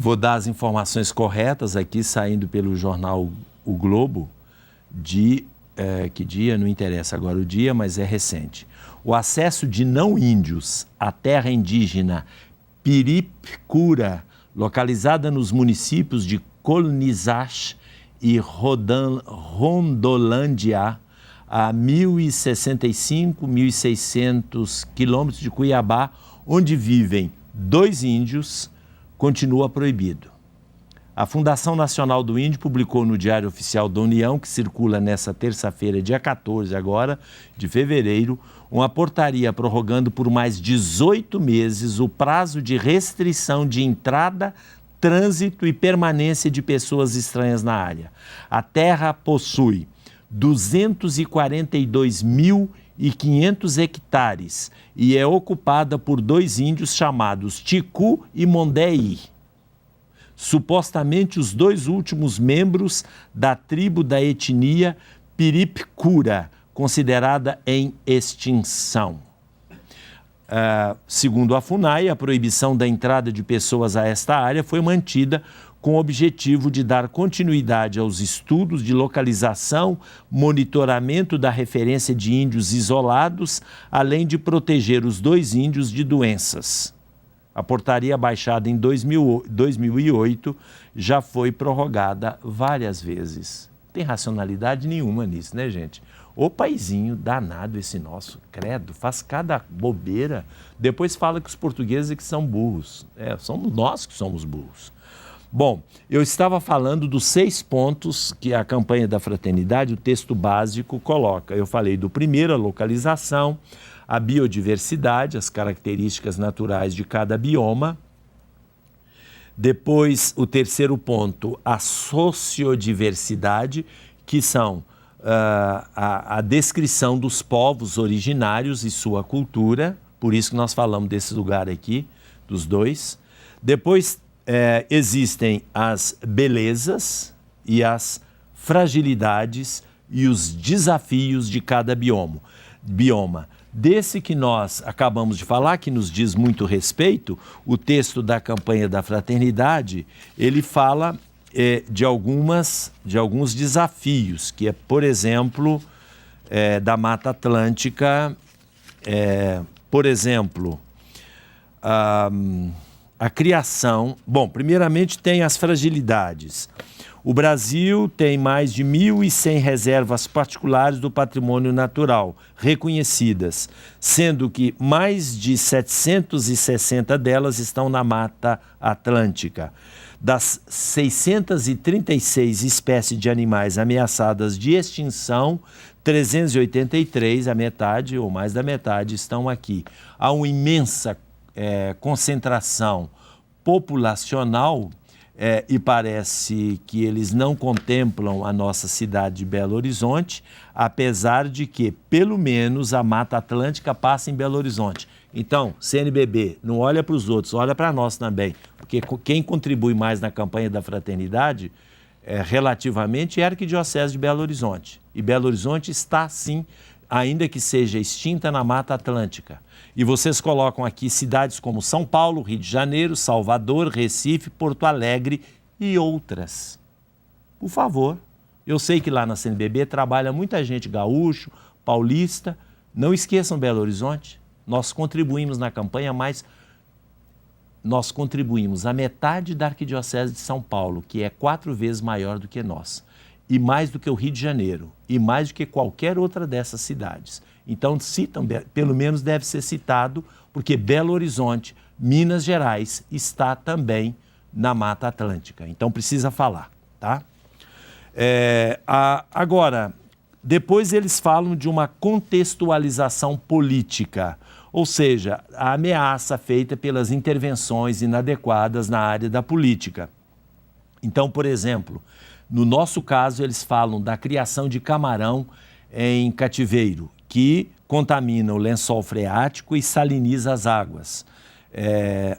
vou dar as informações corretas aqui, saindo pelo jornal O Globo, que dia, não interessa agora o dia, mas é recente. O acesso de não índios à terra indígena Piripicura, localizada nos municípios de Colnizash e Rondolândia, a 1.065, 1.600 quilômetros de Cuiabá, onde vivem 2 índios, continua proibido. A Fundação Nacional do Índio publicou no Diário Oficial da União, que circula nesta terça-feira, dia 14 agora, de fevereiro, uma portaria prorrogando por mais 18 meses o prazo de restrição de entrada, trânsito e permanência de pessoas estranhas na área. A terra possui 242.500 hectares e é ocupada por 2 índios chamados Ticu e Mondei. Supostamente os 2 últimos membros da tribo da etnia Piripicura, considerada em extinção. Segundo a FUNAI, a proibição da entrada de pessoas a esta área foi mantida com o objetivo de dar continuidade aos estudos de localização, monitoramento da referência de índios isolados, além de proteger os 2 índios de doenças. A portaria baixada em 2008 já foi prorrogada várias vezes. Não tem racionalidade nenhuma nisso, né, gente? Ô paizinho danado esse nosso, credo, faz cada bobeira. Depois fala que os portugueses é que são burros. Somos nós que somos burros. Bom, eu estava falando dos 6 pontos que a campanha da fraternidade, o texto básico, coloca. Eu falei do primeiro, a localização, a biodiversidade, as características naturais de cada bioma. Depois, o terceiro ponto, a sociodiversidade, que são a descrição dos povos originários e sua cultura, por isso que nós falamos desse lugar aqui, dos 2. Depois, existem as belezas e as fragilidades e os desafios de cada bioma. Desse que nós acabamos de falar, que nos diz muito respeito, o texto da campanha da fraternidade, ele fala de alguns desafios, que é, por exemplo, da Mata Atlântica, por exemplo, a criação. Bom, primeiramente tem as fragilidades. O Brasil tem mais de 1.100 reservas particulares do patrimônio natural reconhecidas, sendo que mais de 760 delas estão na Mata Atlântica. Das 636 espécies de animais ameaçadas de extinção, 383, a metade ou mais da metade, estão aqui. Há uma imensa concentração populacional e parece que eles não contemplam a nossa cidade de Belo Horizonte, apesar de que, pelo menos, a Mata Atlântica passa em Belo Horizonte. Então, CNBB, não olha para os outros, olha para nós também, porque quem contribui mais na campanha da fraternidade, relativamente, é a Arquidiocese de Belo Horizonte. E Belo Horizonte está, sim, ainda que seja extinta, na Mata Atlântica. E vocês colocam aqui cidades como São Paulo, Rio de Janeiro, Salvador, Recife, Porto Alegre e outras. Por favor, eu sei que lá na CNBB trabalha muita gente gaúcho, paulista. Não esqueçam Belo Horizonte. Nós contribuímos na campanha, mas nós contribuímos a metade da Arquidiocese de São Paulo, que é 4 vezes maior do que nós, e mais do que o Rio de Janeiro, e mais do que qualquer outra dessas cidades. Então, citam, pelo menos deve ser citado, porque Belo Horizonte, Minas Gerais, está também na Mata Atlântica. Então, precisa falar, tá? Agora, depois eles falam de uma contextualização política, ou seja, a ameaça feita pelas intervenções inadequadas na área da política. Então, por exemplo, no nosso caso, eles falam da criação de camarão em cativeiro, que contamina o lençol freático e saliniza as águas.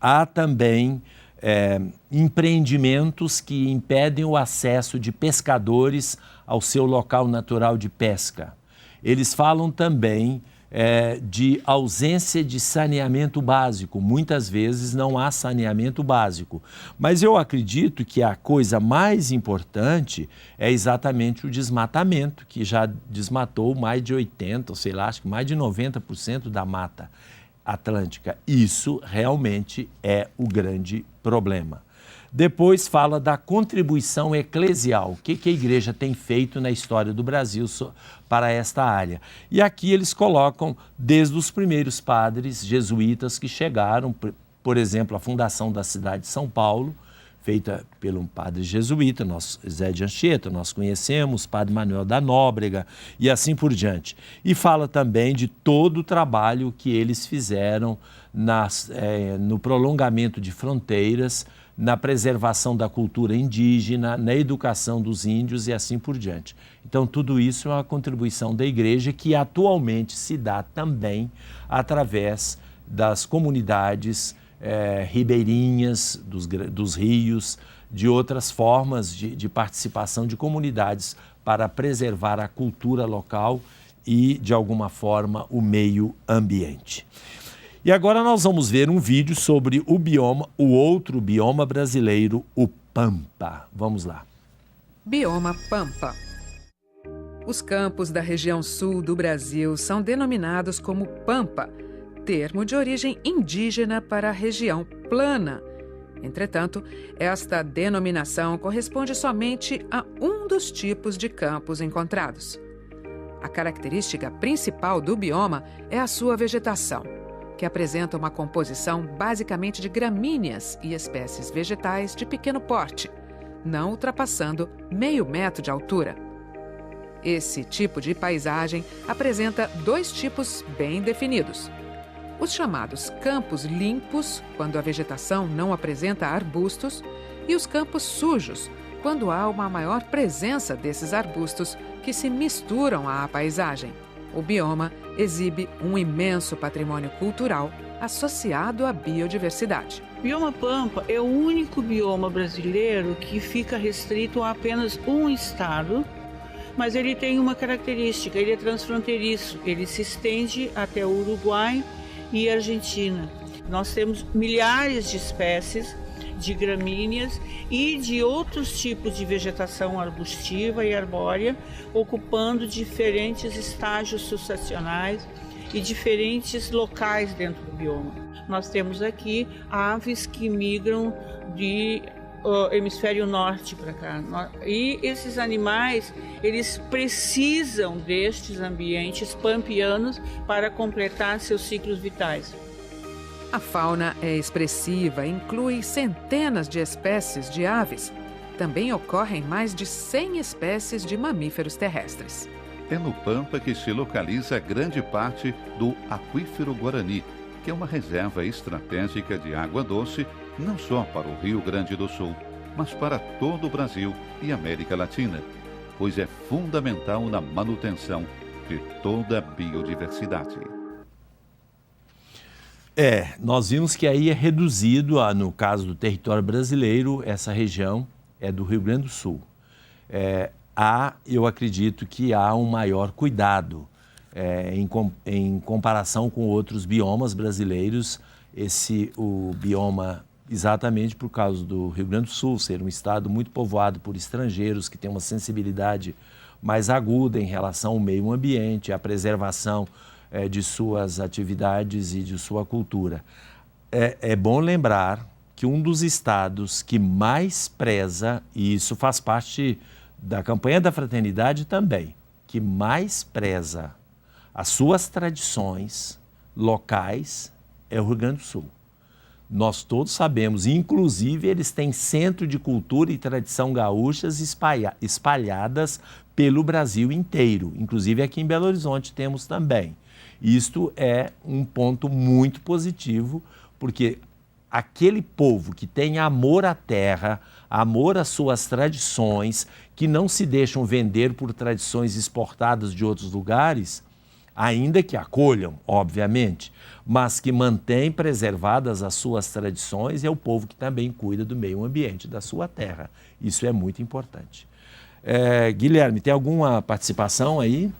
Há também empreendimentos que impedem o acesso de pescadores ao seu local natural de pesca. Eles falam também de ausência de saneamento básico. Muitas vezes não há saneamento básico. Mas eu acredito que a coisa mais importante é exatamente o desmatamento, que já desmatou mais de 80%, sei lá, acho que mais de 90% da mata atlântica. Isso realmente é o grande problema. Depois fala da contribuição eclesial, o que a igreja tem feito na história do Brasil para esta área. E aqui eles colocam desde os primeiros padres jesuítas que chegaram, por exemplo, a fundação da cidade de São Paulo, feita pelo padre jesuíta, Zé de Anchieta, nós conhecemos, padre Manuel da Nóbrega e assim por diante. E fala também de todo o trabalho que eles fizeram no prolongamento de fronteiras, na preservação da cultura indígena, na educação dos índios e assim por diante. Então, tudo isso é uma contribuição da igreja que atualmente se dá também através das comunidades ribeirinhas, dos rios, de outras formas de participação de comunidades para preservar a cultura local e, de alguma forma, o meio ambiente. E agora nós vamos ver um vídeo sobre o outro bioma brasileiro, o Pampa. Vamos lá. Bioma Pampa. Os campos da região sul do Brasil são denominados como Pampa, termo de origem indígena para a região plana. Entretanto, esta denominação corresponde somente a um dos tipos de campos encontrados. A característica principal do bioma é a sua vegetação, que apresenta uma composição basicamente de gramíneas e espécies vegetais de pequeno porte, não ultrapassando meio metro de altura. Esse tipo de paisagem apresenta dois tipos bem definidos. Os chamados campos limpos, quando a vegetação não apresenta arbustos, e os campos sujos, quando há uma maior presença desses arbustos que se misturam à paisagem. O bioma exibe um imenso patrimônio cultural associado à biodiversidade. O bioma Pampa é o único bioma brasileiro que fica restrito a apenas um estado, mas ele tem uma característica, ele é transfronteiriço, ele se estende até o Uruguai e a Argentina. Nós temos milhares de espécies de gramíneas e de outros tipos de vegetação arbustiva e arbórea, ocupando diferentes estágios sucessionais e diferentes locais dentro do bioma. Nós temos aqui aves que migram de hemisfério norte para cá. E esses animais, eles precisam destes ambientes pampianos para completar seus ciclos vitais. A fauna é expressiva, inclui centenas de espécies de aves. Também ocorrem mais de 100 espécies de mamíferos terrestres. É no Pampa que se localiza grande parte do Aquífero Guarani, que é uma reserva estratégica de água doce, não só para o Rio Grande do Sul, mas para todo o Brasil e América Latina, pois é fundamental na manutenção de toda a biodiversidade. Nós vimos que aí é reduzido, no caso do território brasileiro, essa região é do Rio Grande do Sul. Eu acredito que há um maior cuidado em comparação com outros biomas brasileiros, o bioma, exatamente por causa do Rio Grande do Sul ser um estado muito povoado por estrangeiros que tem uma sensibilidade mais aguda em relação ao meio ambiente, à preservação de suas atividades e de sua cultura. É bom lembrar que um dos estados que mais preza, e isso faz parte da campanha da fraternidade também, que mais preza as suas tradições locais é o Rio Grande do Sul. Nós todos sabemos, inclusive eles têm centro de cultura e tradição gaúchas espalhadas pelo Brasil inteiro, inclusive aqui em Belo Horizonte temos também. Isto é um ponto muito positivo, porque aquele povo que tem amor à terra, amor às suas tradições, que não se deixam vender por tradições exportadas de outros lugares, ainda que acolham, obviamente, mas que mantém preservadas as suas tradições, é o povo que também cuida do meio ambiente, da sua terra. Isso é muito importante. Guilherme, tem alguma participação aí?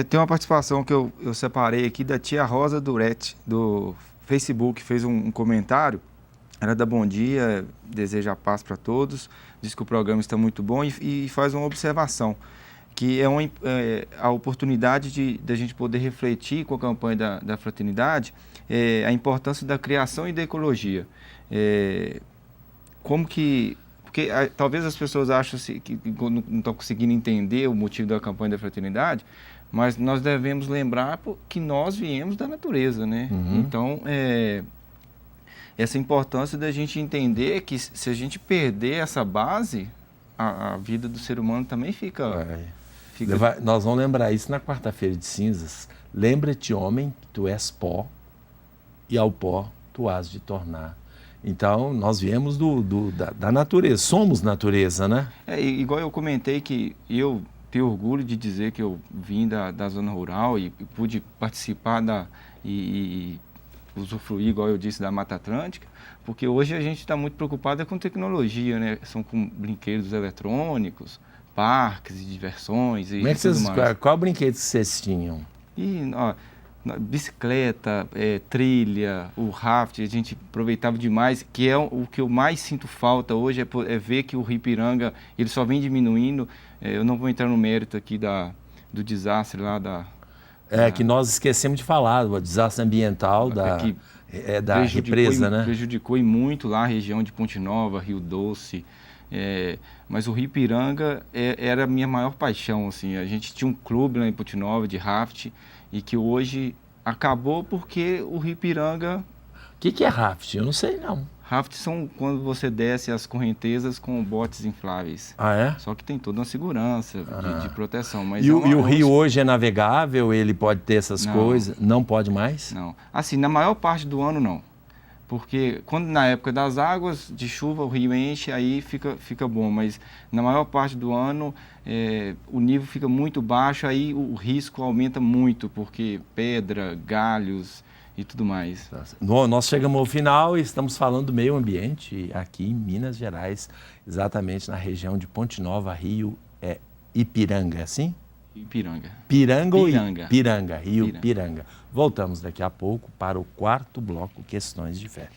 Tem uma participação que eu separei aqui da tia Rosa Duretti, do Facebook, fez um comentário. Ela dá bom dia, deseja paz para todos, diz que o programa está muito bom e faz uma observação, que é a oportunidade de a gente poder refletir com a campanha da fraternidade a importância da criação e da ecologia. Porque talvez as pessoas acham que não estão conseguindo entender o motivo da campanha da fraternidade, mas nós devemos lembrar que nós viemos da natureza, né? Uhum. Então, essa importância da gente entender que se a gente perder essa base, a vida do ser humano também fica... Nós vamos lembrar isso na quarta-feira de cinzas. Lembra-te, homem, que tu és pó, e ao pó tu has de tornar. Então, nós viemos da natureza, somos natureza, né? Igual eu comentei que eu tenho orgulho de dizer que eu vim da zona rural e pude participar e usufruir, igual eu disse, da Mata Atlântica, porque hoje a gente está muito preocupado com tecnologia, né? São com brinquedos eletrônicos, parques de diversões e tudo mais. Qual brinquedo que vocês tinham? Bicicleta, trilha, o raft, a gente aproveitava demais, que é o que eu mais sinto falta hoje, é ver que o Rio Ipiranga, ele só vem diminuindo. Eu não vou entrar no mérito aqui do desastre lá que nós esquecemos de falar, o desastre ambiental da represa, né? Prejudicou e muito lá a região de Ponte Nova, Rio Doce, mas o Rio Ipiranga era a minha maior paixão, assim. A gente tinha um clube lá em Ponte Nova de raft, e que hoje acabou porque o Rio Ipiranga... O que é raft? Eu não sei, não. Raft são quando você desce as correntezas com botes infláveis. Ah, é? Só que tem toda uma segurança de proteção. Mas e o rio hoje é navegável? Ele pode ter essas coisas? Não pode mais? Não. Assim, na maior parte do ano, não. Porque quando na época das águas de chuva o rio enche, aí fica bom. Mas na maior parte do ano o nível fica muito baixo, aí o risco aumenta muito, porque pedra, galhos e tudo mais. Nós chegamos ao final e estamos falando do meio ambiente aqui em Minas Gerais, exatamente na região de Ponte Nova, Rio Ipiranga, é assim? Ipiranga. Piranga ou Piranga? Rio Piranga. Voltamos daqui a pouco para o quarto bloco, Questões de Fé.